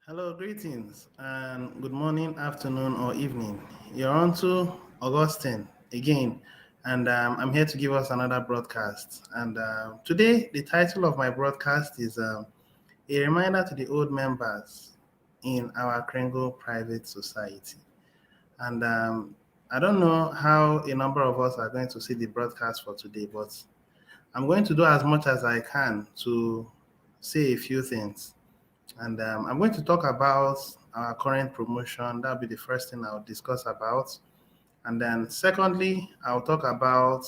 Hello, greetings, and good morning, afternoon, or evening. You're on to Augustine again, and I'm here to give us another broadcast. And today, the title of my broadcast is A Reminder to the Old Members in Our Kringle Private Society. And I don't know how a number of us are going to see the broadcast for today, but I'm going to do as much as I can to say a few things. And I'm going to talk about our current promotion. That'll be the first thing I'll discuss about. And then, secondly, I'll talk about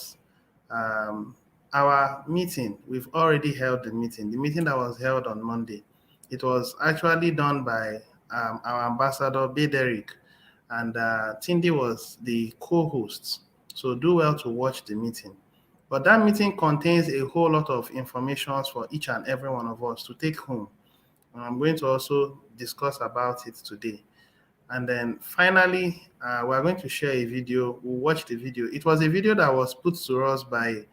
um, our meeting. We've already held the meeting that was held on Monday. It was actually done by our ambassador, Bederick, and Tindy was the co host. So, do well to watch the meeting. But that meeting contains a whole lot of information for each and every one of us to take home. And I'm going to also discuss about it today. And then finally, we're going to share a video. We'll watch the video. It was a video that was put to us by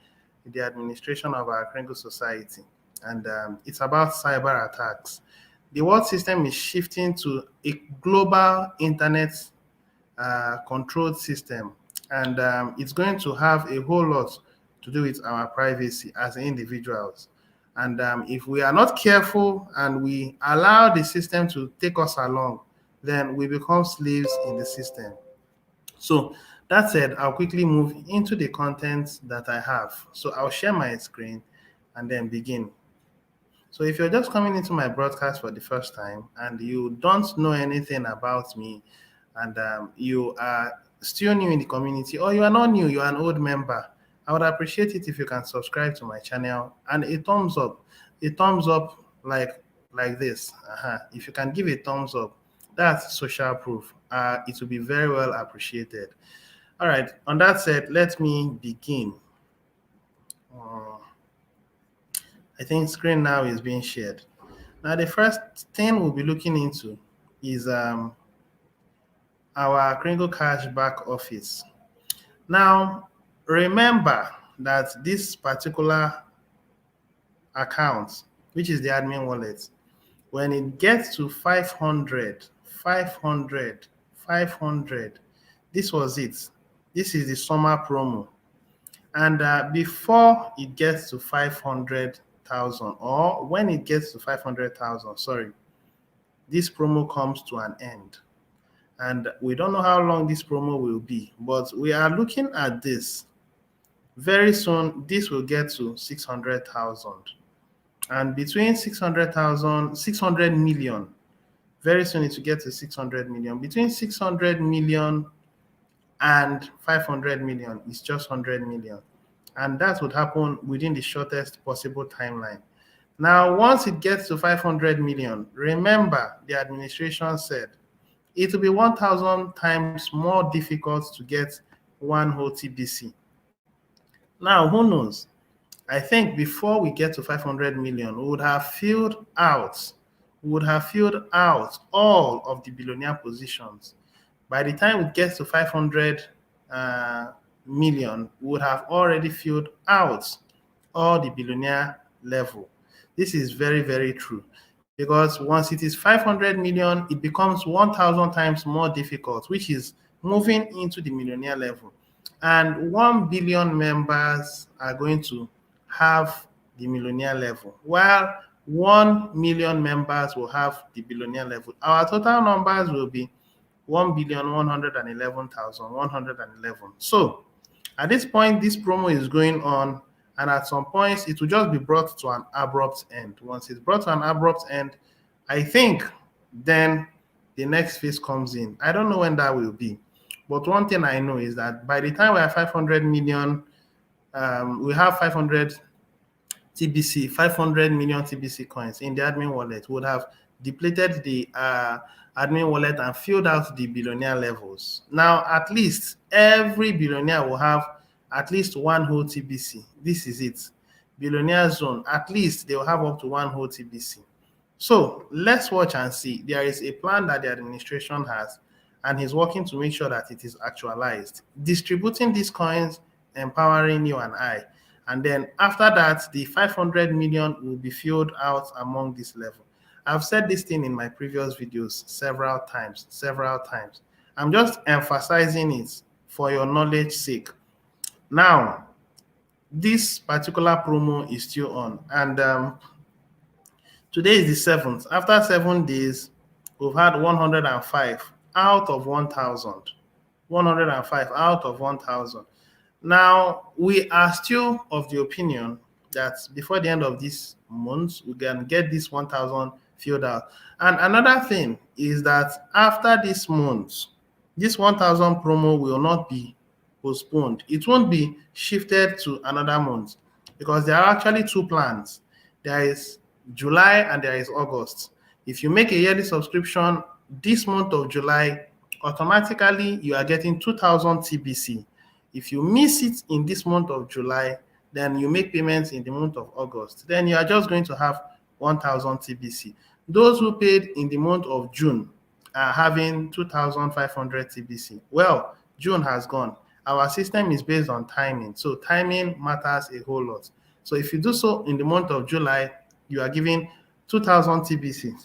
the administration of our Kringle Society. And it's about cyber attacks. The world system is shifting to a global internet controlled system. And it's going to have a whole lot to do with our privacy as individuals. And if we are not careful and we allow the system to take us along, then we become slaves in the system. So that said, I'll quickly move into the content that I have. So I'll share my screen and then begin. So if you're just coming into my broadcast for the first time and you don't know anything about me and you are still new in the community or you are not new, you are an old member, I would appreciate it if you can subscribe to my channel and a thumbs up like this. If you can give a thumbs up, that's social proof. It will be very well appreciated. All right. On that said, let me begin. Uh, I think screen now is being shared. Now, the first thing we'll be looking into is our Kringle Cash back office. Now, remember that this particular account, which is the admin wallet, when it gets to 500, 500, 500, this was it. This is the summer promo. And before it gets to 500,000, or when it gets to 500,000, sorry, this promo comes to an end. And we don't know how long this promo will be, but we are looking at this. Very soon, this will get to 600,000. And between 600,000, 600 million, very soon it will get to 600 million. Between 600 million and 500 million is just 100 million. And that would happen within the shortest possible timeline. Now, once it gets to 500 million, remember the administration said it will be 1,000 times more difficult to get one whole TBC. Now, who knows? I think before we get to 500 million, we would have filled out all of the billionaire positions. By the time it gets to 500 million, we would have already filled out all the billionaire level. This is very, very true because once it is 500 million, it becomes 1,000 times more difficult, which is moving into the millionaire level. And 1 billion members are going to have the millionaire level, while 1 million members will have the billionaire level. Our total numbers will be 1,111,111. So at this point, this promo is going on, and at some points, it will just be brought to an abrupt end. Once it's brought to an abrupt end, I think then the next phase comes in. I don't know when that will be, but one thing I know is that by the time we have 500 million, we have 500 TBC, 500 million TBC coins in the admin wallet, would have depleted the admin wallet and filled out the billionaire levels. Now, at least every billionaire will have at least one whole TBC. This is it. Billionaire zone, at least they will have up to one whole TBC. So let's watch and see. There is a plan that the administration has, and he's working to make sure that it is actualized. Distributing these coins, empowering you and I. And then after that, the 500 million will be filled out among this level. I've said this thing in my previous videos several times, several times. I'm just emphasizing it for your knowledge sake. Now, this particular promo is still on, and today is the 7th. After 7 days, we've had 105 out of 1,000. 105 out of 1,000. Now, we are still of the opinion that before the end of this month, we can get this 1,000 filled out. And another thing is that after this month, this 1,000 promo will not be postponed. It won't be shifted to another month because there are actually two plans. There is July and there is August. If you make a yearly subscription this month of July, automatically you are getting 2,000 TBC. If you miss it in this month of July, then you make payments in the month of August. Then you are just going to have 1,000 TBC. Those who paid in the month of June are having 2,500 TBC. Well, June has gone. Our system is based on timing, so timing matters a whole lot. So if you do so in the month of July, you are giving 2,000 TBC.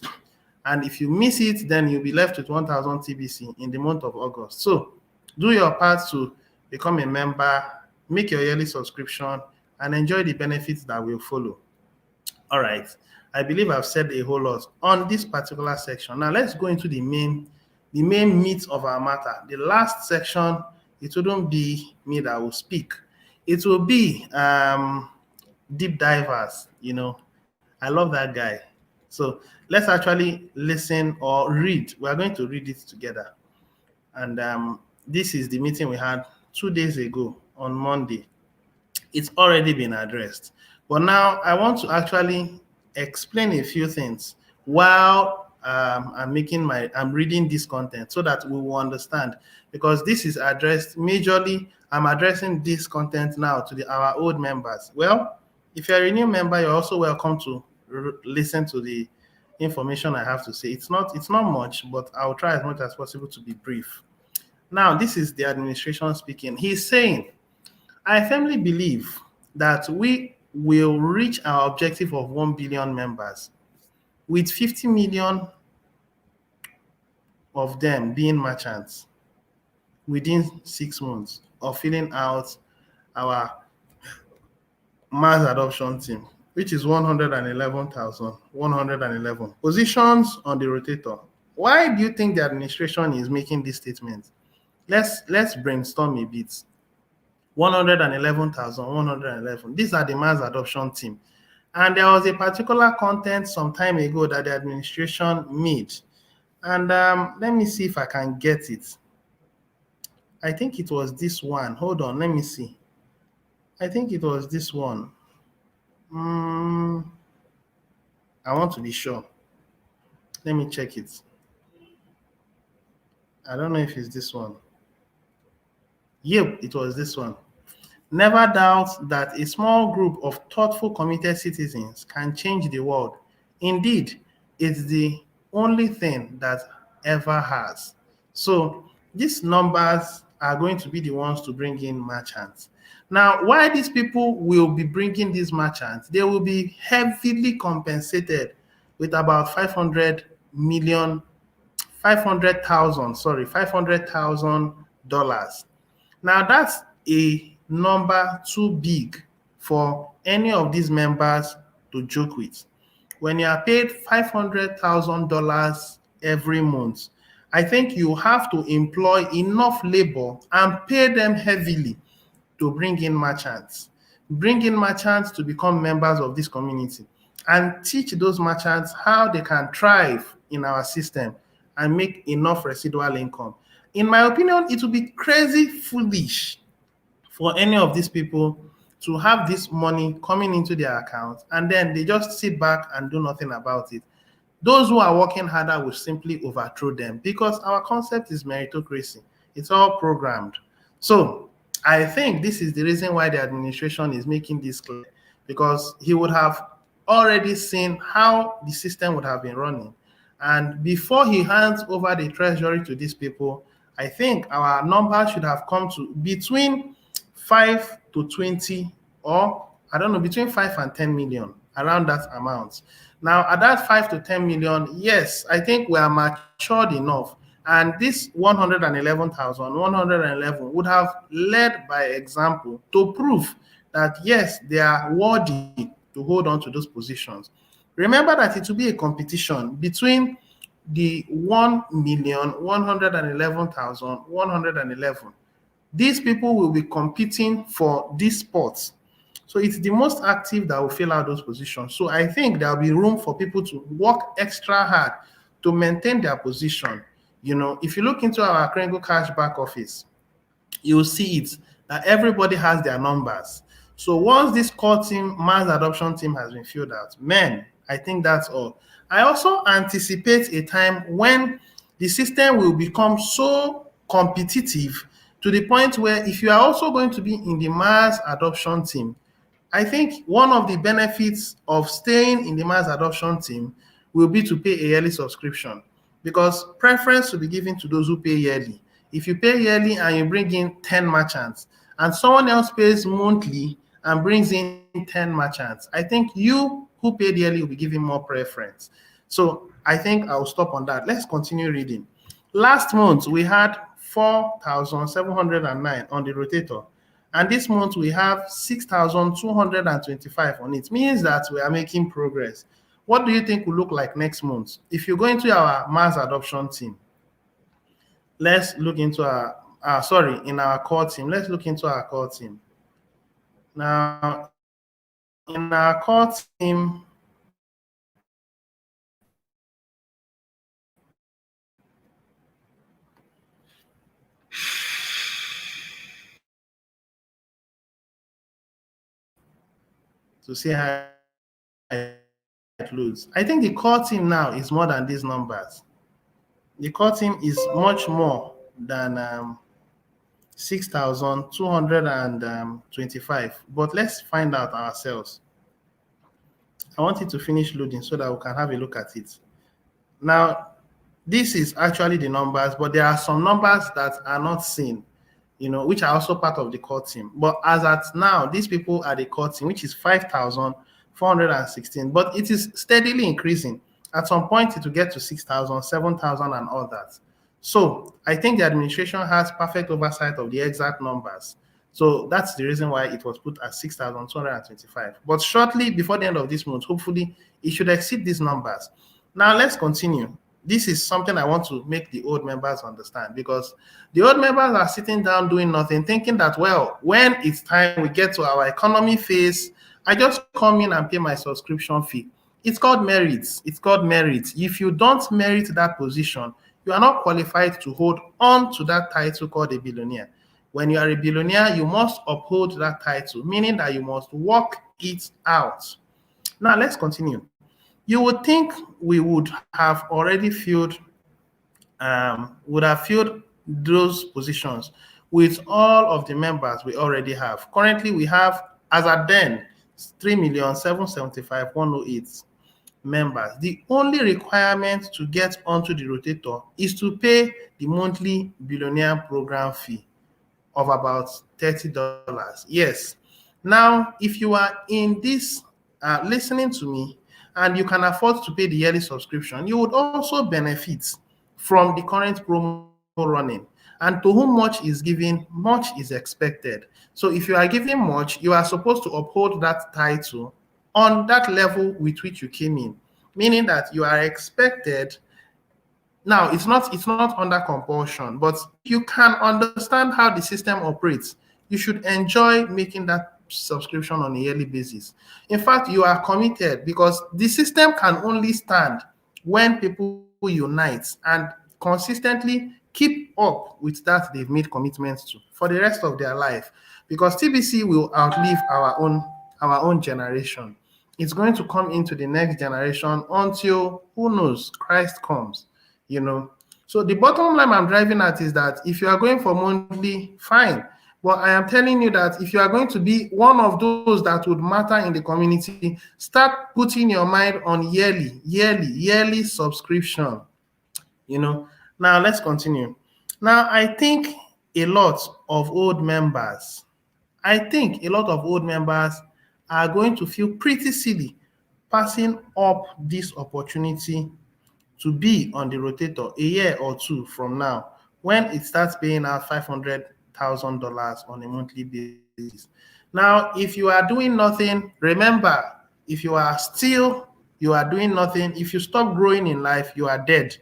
And if you miss it, then you'll be left with 1,000 TBC in the month of August. So do your part to become a member, make your yearly subscription, and enjoy the benefits that will follow. All right. I believe I've said a whole lot on this particular section. Now let's go into the main meat of our matter. The last section, it wouldn't be me that will speak. It will be deep divers. I love that guy. So let's actually listen or read. We are going to read it together. And this is the meeting we had 2 days ago on Monday. It's already been addressed. But now I want to actually explain a few things while I'm reading this content so that we will understand, because this is addressed majorly. I'm addressing this content now to our old members. Well, if you're a new member, you're also welcome to listen to the information I have to say. It's not much, but I'll try as much as possible to be brief. Now, this is the administration speaking. He's saying, I firmly believe that we will reach our objective of 1 billion members, with 50 million of them being merchants within 6 months of filling out our mass adoption team, which is 111,111 positions on the rotator. Why do you think the administration is making this statement? Let's brainstorm a bit. 111,111. These are the mass adoption team. And there was a particular content some time ago that the administration made. And let me see if I can get it. I think it was this one. Hold on, let me see. I think it was this one. I want to be sure. Let me check it. I don't know if it's this one. Yep, it was this one. Never doubt that a small group of thoughtful, committed citizens can change the world. Indeed, it's the only thing that ever has. So these numbers are going to be the ones to bring in merchants. Now, why these people will be bringing these merchants, they will be heavily compensated with about $500,000. Now, that's a number too big for any of these members to joke with. When you are paid $500,000 every month, I think you have to employ enough labor and pay them heavily to bring in merchants to become members of this community, and teach those merchants how they can thrive in our system and make enough residual income. In my opinion, it would be crazy foolish for any of these people to have this money coming into their account and then they just sit back and do nothing about it. Those who are working harder will simply overthrow them, because our concept is meritocracy. It's all programmed. So I think this is the reason why the administration is making this clear, because he would have already seen how the system would have been running. And before he hands over the treasury to these people, I think our number should have come to between 5 to 20, or I don't know, between 5 and 10 million around that amount. Now, at that 5 to 10 million, yes, I think we are matured enough. And this 111,111 would have led by example to prove that yes, they are worthy to hold on to those positions. Remember that it will be a competition between the 1,111,111. These people will be competing for these spots. So it's the most active that will fill out those positions. So I think there'll be room for people to work extra hard to maintain their position. If you look into our Kringle Cash back office, you'll see it that everybody has their numbers. So once this core team, mass adoption team has been filled out, man, I think that's all. I also anticipate a time when the system will become so competitive to the point where if you are also going to be in the mass adoption team, I think one of the benefits of staying in the mass adoption team will be to pay a yearly subscription, because preference will be given to those who pay yearly. If you pay yearly and you bring in 10 merchants, and someone else pays monthly and brings in 10 merchants, I think you who paid yearly will be given more preference. So I think I'll stop on that. Let's continue reading. Last month, we had 4,709 on the rotator. And this month we have 6,225 on it. Means that we are making progress. What do you think will look like next month? If you go into our mass adoption team, let's look into in our core team. Let's look into our core team. Now, in our core team, to see how it looks. I think the core team now is more than these numbers. The core team is much more than 6,225. But let's find out ourselves. I want it to finish loading so that we can have a look at it. Now, this is actually the numbers, but there are some numbers that are not seen, which are also part of the core team. But as at now, these people are the core team, which is 5,416, but it is steadily increasing. At some point, it will get to 6,000, 7,000, and all that. So I think the administration has perfect oversight of the exact numbers. So that's the reason why it was put at 6,225. But shortly before the end of this month, hopefully, it should exceed these numbers. Now, let's continue. This is something I want to make the old members understand, because the old members are sitting down doing nothing, thinking that, well, when it's time we get to our economy phase, I just come in and pay my subscription fee. It's called merits. It's called merit. If you don't merit that position, you are not qualified to hold on to that title called a billionaire. When you are a billionaire, you must uphold that title, meaning that you must work it out. Now, let's continue. You would think we would have already filled those positions with all of the members we already have. Currently, we have, as at then, 3,775,108 members. The only requirement to get onto the rotator is to pay the monthly billionaire program fee of about $30. Yes. Now, if you are in this listening to me and you can afford to pay the yearly subscription, you would also benefit from the current promo running. And to whom much is given, much is expected. So if you are giving much, you are supposed to uphold that title on that level with which you came in, meaning that you are expected. Now, it's not under compulsion, but you can understand how the system operates. You should enjoy making that subscription on a yearly basis. In fact, you are committed, because the system can only stand when people unite and consistently keep up with that they've made commitments to for the rest of their life. Because TBC will outlive our own generation. It's going to come into the next generation until, who knows, Christ comes. So the bottom line I'm driving at is that if you are going for monthly, fine. But I am telling you that if you are going to be one of those that would matter in the community, start putting your mind on yearly subscription. Now let's continue. Now, I think a lot of old members are going to feel pretty silly passing up this opportunity to be on the rotator a year or two from now when it starts paying out $500,000 on a monthly basis. Now, if you are doing nothing, remember, if you are doing nothing, if you stop growing in life, you are dead.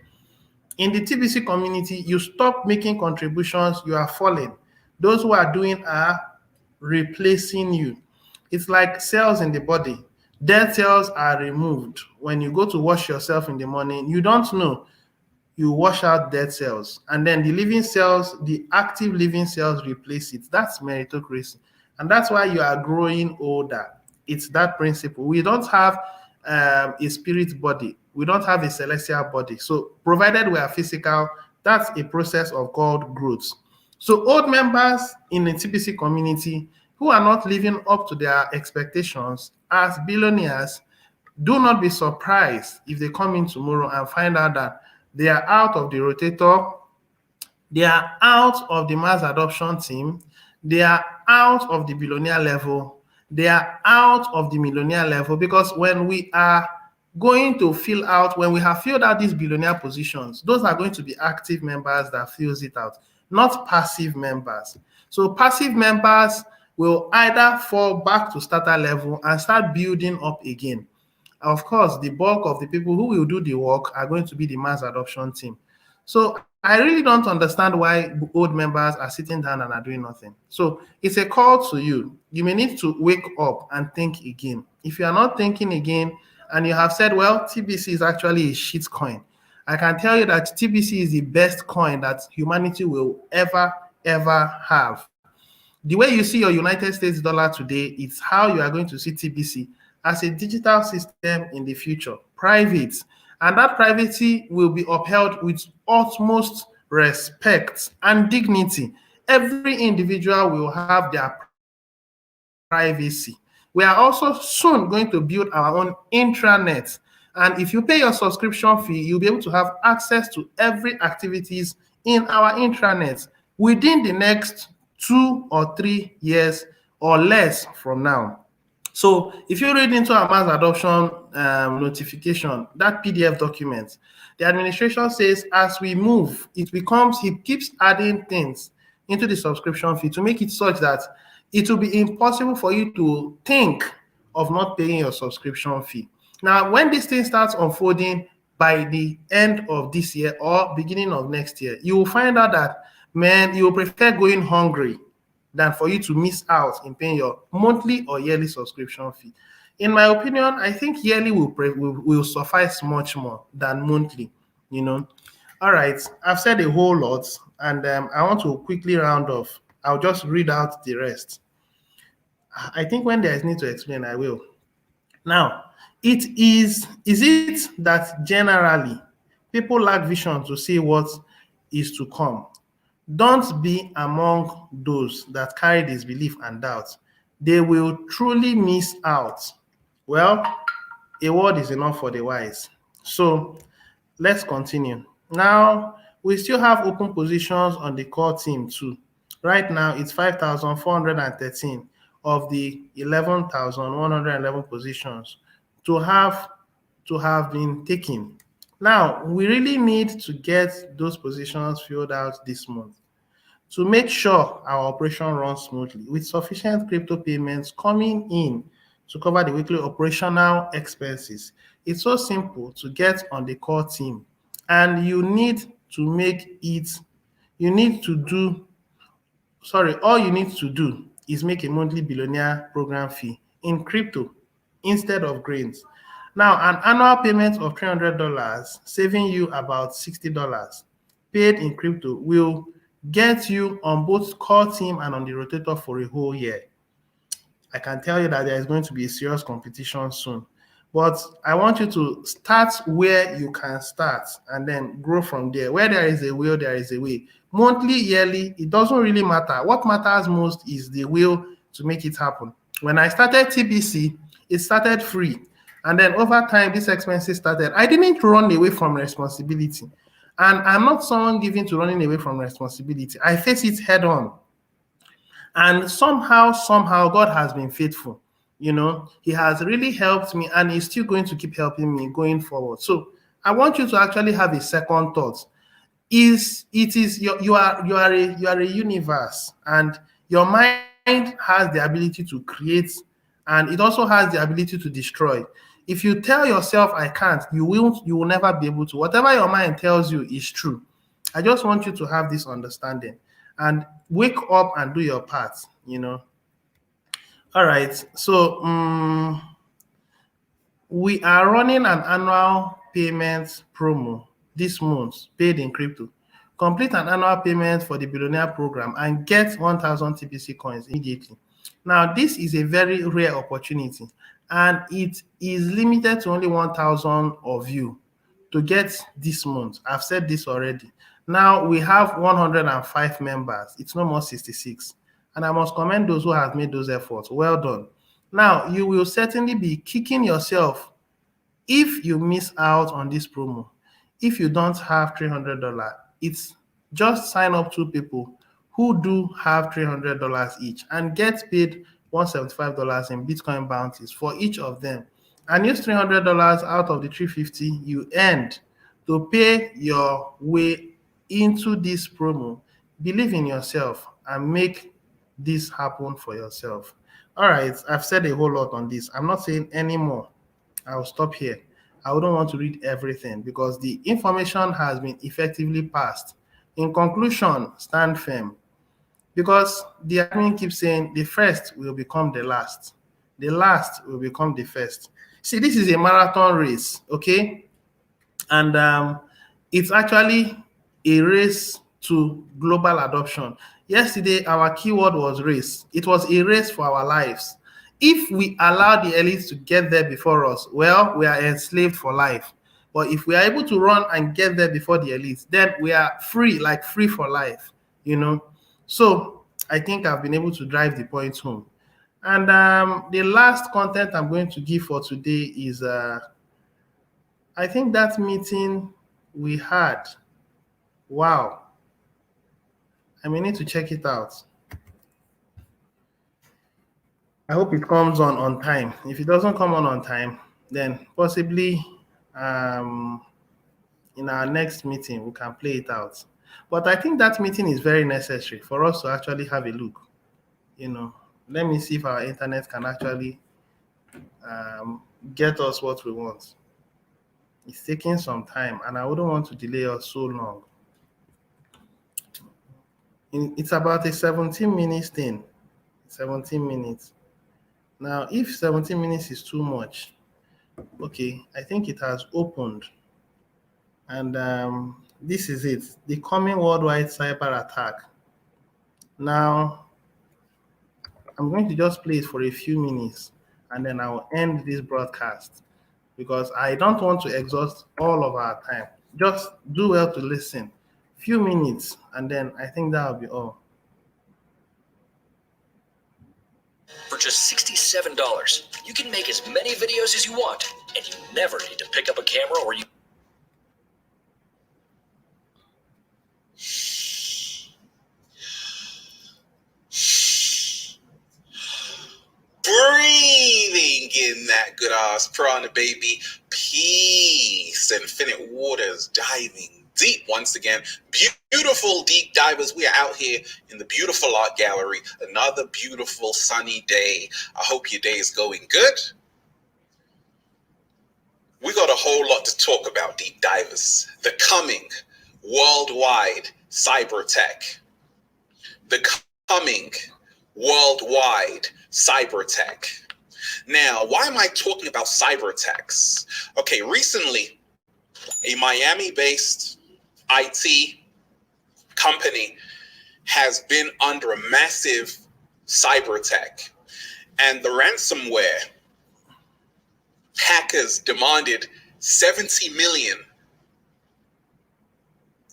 In the TBC community, you stop making contributions, you are falling. Those who are doing are replacing you. It's like cells in the body. Dead cells are removed. When you go to wash yourself in the morning, you don't know. You wash out dead cells, and then the living cells, the active living cells replace it. That's meritocracy. And that's why you are growing older. It's that principle. We don't have a spirit body. We don't have a celestial body. So provided we are physical, that's a process of called growth. So old members in the TBC community who are not living up to their expectations as billionaires, do not be surprised if they come in tomorrow and find out that they are out of the rotator, they are out of the mass adoption team, they are out of the billionaire level, they are out of the millionaire level, because when we are going to fill out, when we have filled out these billionaire positions, those are going to be active members that fills it out, not passive members. So passive members will either fall back to starter level and start building up again. Of course, the bulk of the people who will do the work are going to be the mass adoption team. So I really don't understand why old members are sitting down and are doing nothing. So it's a call to you. You may need to wake up and think again. If you are not thinking again and you have said, well, TBC is actually a shit coin, I can tell you that TBC is the best coin that humanity will ever have. The way you see your United States dollar today, it's how you are going to see TBC as a digital system in the future, private. And that privacy will be upheld with utmost respect and dignity. Every individual will have their privacy. We are also soon going to build our own intranet. And if you pay your subscription fee, you'll be able to have access to every activities in our intranet within the next 2 or 3 years or less from now. So if you read into our mass adoption notification, that PDF document, the administration says as we move, it keeps adding things into the subscription fee to make it such that it will be impossible for you to think of not paying your subscription fee. Now, when this thing starts unfolding by the end of this year or beginning of next year, you will find out that, man, you will prefer going hungry than for you to miss out in paying your monthly or yearly subscription fee. In my opinion, I think yearly will suffice much more than monthly, you know. All right, I've said a whole lot, and I want to quickly round off. I'll just read out the rest. I think when there is need to explain, I will. Now, is it that generally people lack vision to see what is to come? Don't be among those that carry disbelief and doubt. They will truly miss out. Well, a word is enough for the wise. So let's continue. Now, we still have open positions on the core team too. Right now, it's 5,413 of the 11,111 positions to have been taken. Now, we really need to get those positions filled out this month to make sure our operation runs smoothly with sufficient crypto payments coming in to cover the weekly operational expenses. It's so simple to get on the core team, and you need to make it, all you need to do is make a monthly billionaire program fee in crypto instead of grains. Now, an annual payment of $300, saving you about $60 paid in crypto will get you on both core team and on the rotator for a whole year. I can tell you that there is going to be a serious competition soon. But I want you to start where you can start and then grow from there. Where there is a will, there is a way. Monthly, yearly, it doesn't really matter. What matters most is the will to make it happen. When I started TBC, it started free. And then over time, these expenses started. I didn't run away from responsibility. And I'm not someone given to running away from responsibility. I face it head on. And somehow, God has been faithful. He has really helped me, and he's still going to keep helping me going forward. So I want you to actually have a second thought. You are a universe, and your mind has the ability to create, and it also has the ability to destroy. If you tell yourself I can't, you will never be able to. Whatever your mind tells you is true. I just want you to have this understanding and wake up and do your part. All right. So we are running an annual payment promo this month, paid in crypto. Complete an annual payment for the Billionaire program and get 1,000 TPC coins immediately. Now, this is a very rare opportunity, and it is limited to only 1,000 of you to get this month. I've said this already. Now, we have 105 members. It's no more 66. And I must commend those who have made those efforts. Well done. Now, you will certainly be kicking yourself if you miss out on this promo. If you don't have $300, it's just sign up 2 people who do have $300 each and get paid $175 in Bitcoin bounties for each of them, and use $300 out of the $350 you earned to pay your way into this promo. Believe in yourself and make this happen for yourself. All right, I've said a whole lot on this. I'm not saying any more. I'll stop here. I wouldn't want to read everything because the information has been effectively passed. In conclusion, stand firm, because the admin keeps saying the first will become the last will become the first. See, this is a marathon race, okay? And it's actually a race to global adoption. Yesterday, our keyword was race. It was a race for our lives. If we allow the elites to get there before us, well, we are enslaved for life. But if we are able to run and get there before the elites, then we are free, like free for life. So I think I've been able to drive the point home. And the last content I'm going to give for today is I think that meeting we had. Wow. I may need to check it out. I hope it comes on time. If it doesn't come on time, then possibly in our next meeting we can play it out. But I think that meeting is very necessary for us to actually have a look. Let me see if our internet can actually get us what we want. It's taking some time, and I wouldn't want to delay us so long. It's about a 17 minutes thing. 17 minutes. Now, if 17 minutes is too much, okay, I think it has opened. And this is it. The coming worldwide cyber attack. Now, I'm going to just play it for a few minutes, and then I will end this broadcast because I don't want to exhaust all of our time. Just do well to listen. Few minutes, and then I think that will be all. For just $67, you can make as many videos as you want, and you never need to pick up a camera or you. Breathing in that good ass prana, baby. Peace. Infinite waters diving deep once again. Beautiful deep divers. We are out here in the beautiful art gallery. Another beautiful sunny day. I hope your day is going good. We got a whole lot to talk about, deep divers. The coming worldwide Cyberattack. The coming worldwide Cyberattack. Now, why am I talking about cyber attacks? Okay, recently, a Miami-based IT company has been under a massive cyber attack, and the ransomware hackers demanded 70 million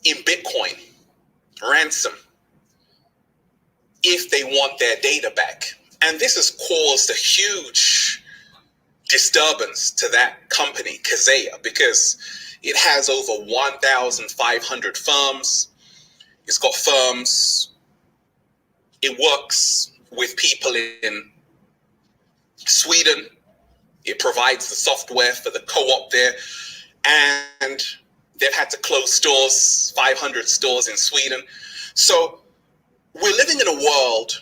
in Bitcoin ransom if they want their data back. And this has caused a huge disturbance to that company, Kazaya, because it has over 1,500 firms. It's got firms. It works with people in Sweden. It provides the software for the co-op there. And they've had to close stores, 500 stores in Sweden. So we're living in a world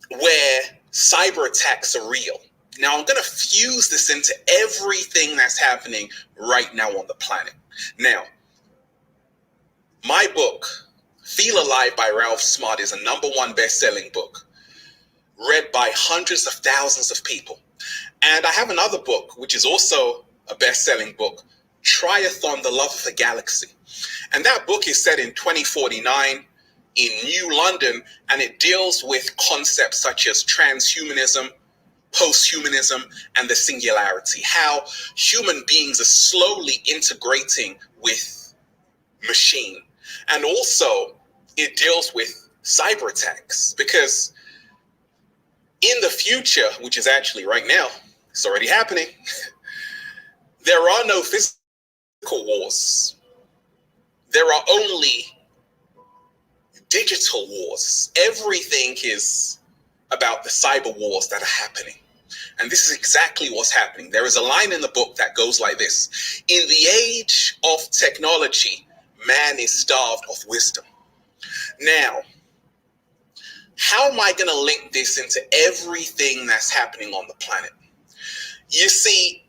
where cyber attacks are real. Now, I'm going to fuse this into everything that's happening right now on the planet. Now, my book, Feel Alive by Ralph Smart, is a #1 best-selling book, read by hundreds of thousands of people. And I have another book, which is also a best-selling book, Triathlon, The Love of the Galaxy. And that book is set in 2049 in New London, and it deals with concepts such as transhumanism, posthumanism, and the singularity, how human beings are slowly integrating with machine. And also it deals with cyber attacks, because in the future, which is actually right now, it's already happening, there are no physical wars. There are only digital wars. Everything is about the cyber wars that are happening. And this is exactly what's happening. There is a line in the book that goes like this: in the age of technology, man is starved of wisdom. Now, how am I going to link this into everything that's happening on the planet? You see,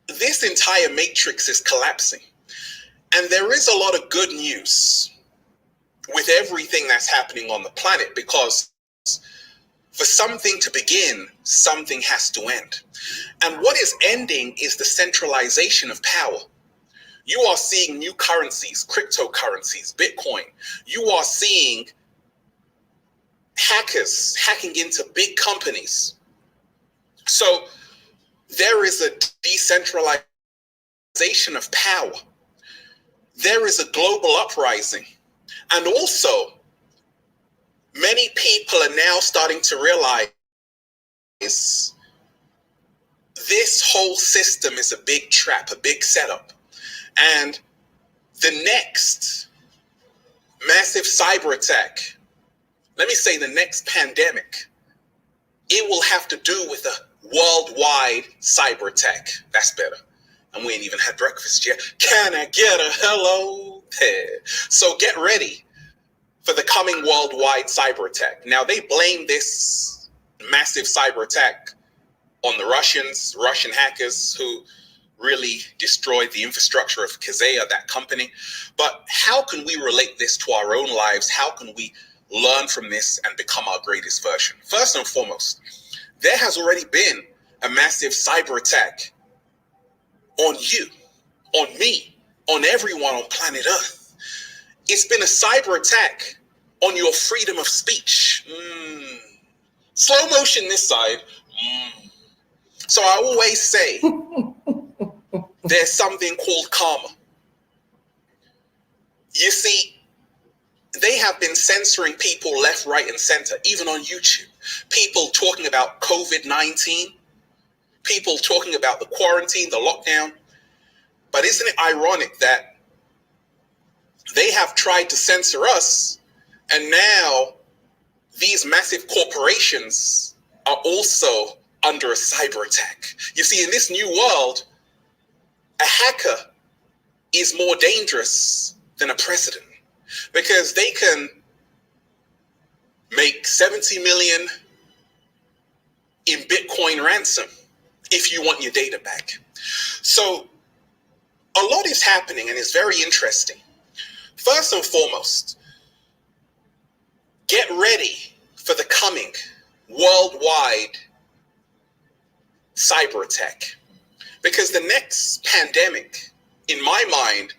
this entire matrix is collapsing. And there is a lot of good news with everything that's happening on the planet, because for something to begin, something has to end. And what is ending is the centralization of power. You are seeing new currencies, cryptocurrencies, Bitcoin. You are seeing hackers hacking into big companies. So there is a decentralization of power. There is a global uprising. And also, many people are now starting to realize this whole system is a big trap, a big setup. And the next massive cyber attack, let me say the next pandemic, it will have to do with a worldwide cyber attack. That's better. And we ain't even had breakfast yet. Can I get a hello there? So get ready for the coming worldwide cyber attack. Now, they blame this massive cyber attack on the Russian hackers who really destroyed the infrastructure of Kazaya, that company. But how can we relate this to our own lives? How can we learn from this and become our greatest version? First and foremost, there has already been a massive cyber attack on you, on me, on everyone on planet Earth. It's been a cyber attack on your freedom of speech. Slow motion this side. So I always say there's something called karma. You see, they have been censoring people left, right, and center, even on YouTube. People talking about COVID-19, people talking about the quarantine, the lockdown. But isn't it ironic that they have tried to censor us, and now these massive corporations are also under a cyber attack? You see, in this new world, a hacker is more dangerous than a president, because they can make 70 million in Bitcoin ransom if you want your data back. So a lot is happening, and it's very interesting. First and foremost, get ready for the coming worldwide cyber attack, because the next pandemic, in my mind,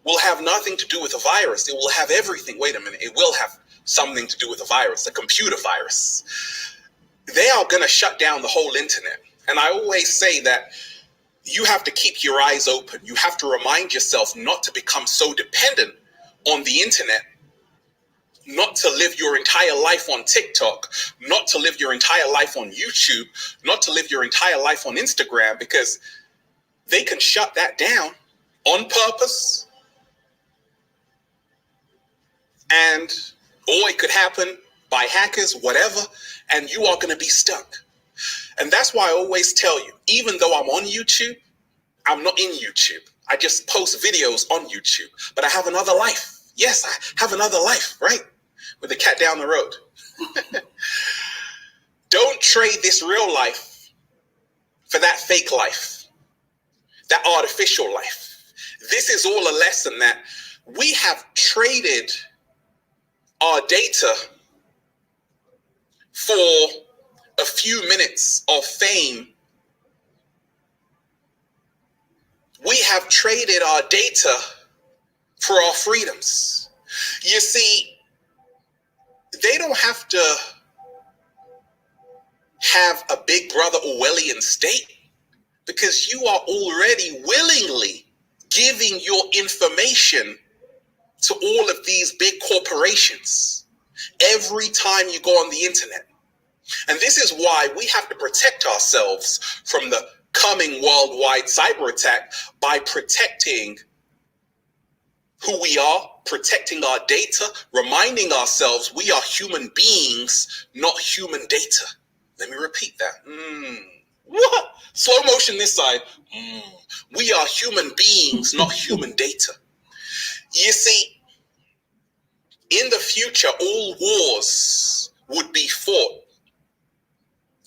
will have nothing to do with a virus. It will have everything. Wait a minute. It will have something to do with a virus, a computer virus. They are going to shut down the whole internet. And I always say that you have to keep your eyes open. You have to remind yourself not to become so dependent on the internet, not to live your entire life on TikTok, not to live your entire life on YouTube, not to live your entire life on Instagram, because they can shut that down on purpose. Or it could happen by hackers, whatever, and you are going to be stuck. And that's why I always tell you, even though I'm on YouTube, I'm not in YouTube. I just post videos on YouTube, but I have another life. Yes, I have another life, right? With the cat down the road. Don't trade this real life for that fake life, that artificial life. This is all a lesson that we have traded our data for a few minutes of fame. We have traded our data for our freedoms. You see, they don't have to have a big brother Orwellian state, because you are already willingly giving your information to all of these big corporations every time you go on the internet. And this is why we have to protect ourselves from the coming worldwide cyber attack by protecting who we are, protecting our data, reminding ourselves we are human beings, not human data. Let me repeat that. What? Slow motion this side. We are human beings, not human data. You see, in the future, all wars would be fought,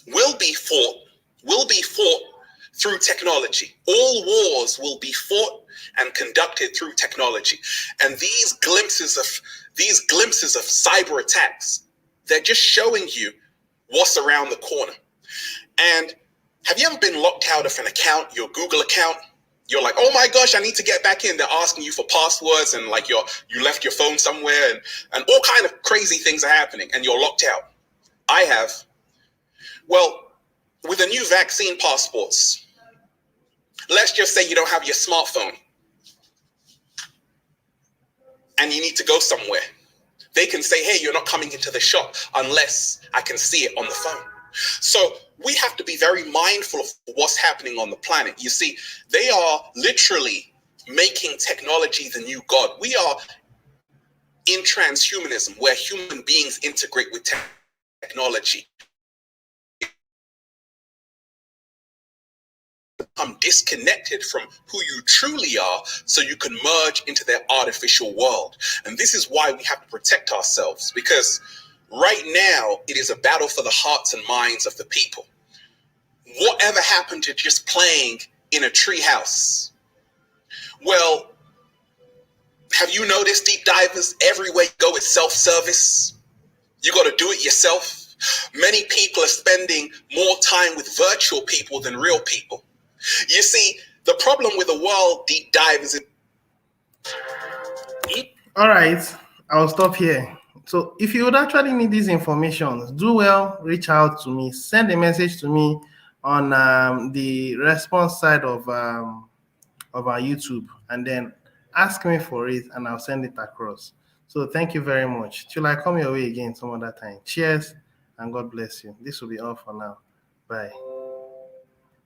will be fought through technology. All wars will be fought and conducted through technology. And these glimpses of cyber attacks, they're just showing you what's around the corner. And have you ever been locked out of an account, your Google account? You're like, oh my gosh, I need to get back in. They're asking you for passwords, and like you left your phone somewhere, and all kind of crazy things are happening, and you're locked out. I have. Well, with the new vaccine passports, let's just say you don't have your smartphone and you need to go somewhere. They can say, hey, you're not coming into the shop unless I can see it on the phone. So we have to be very mindful of what's happening on the planet. You see, they are literally making technology the new God. We are in transhumanism, where human beings integrate with technology. Become disconnected from who you truly are, so you can merge into their artificial world. And this is why we have to protect ourselves, because right now it is a battle for the hearts and minds of the people. Whatever happened to just playing in a treehouse? Well, have you noticed, deep divers, everywhere you go it's self-service? You got to do it yourself. Many people are spending more time with virtual people than real people. You see, the problem with the world, deep divers, is... All right, I'll stop here. So if you would actually need these information, do well, reach out to me, send a message to me on the response side of our YouTube, and then ask me for it, and I'll send it across. So thank you very much. Till I come your way again some other time. Cheers, and God bless you. This will be all for now. Bye.